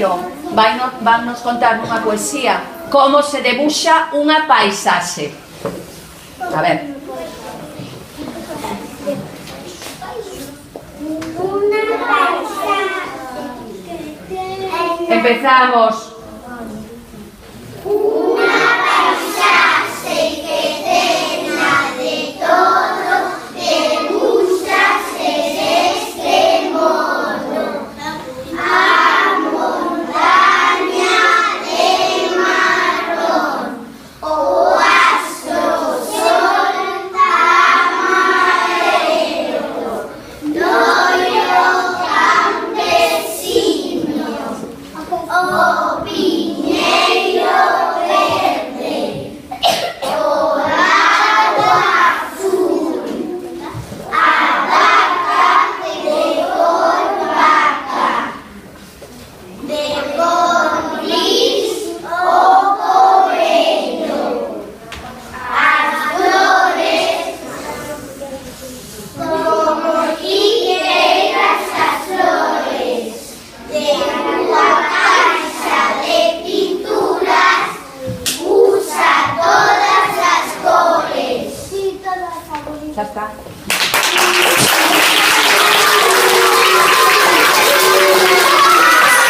Ribeiro vannos contar nunha poesía como se debuxa unha paisaxe. A ver. Empezamos. Una paisaxe que tenha de todo, debúxase deste modo. A montaña de marrón, o astro sol amarelo, loiro campesino, o piñeiro verde, dorado azul, a vaca de cor vaca, de cor gris o coello, as flores como figueiras as flores, de unha caixa de pinturas, usa todas as cores. Xa está.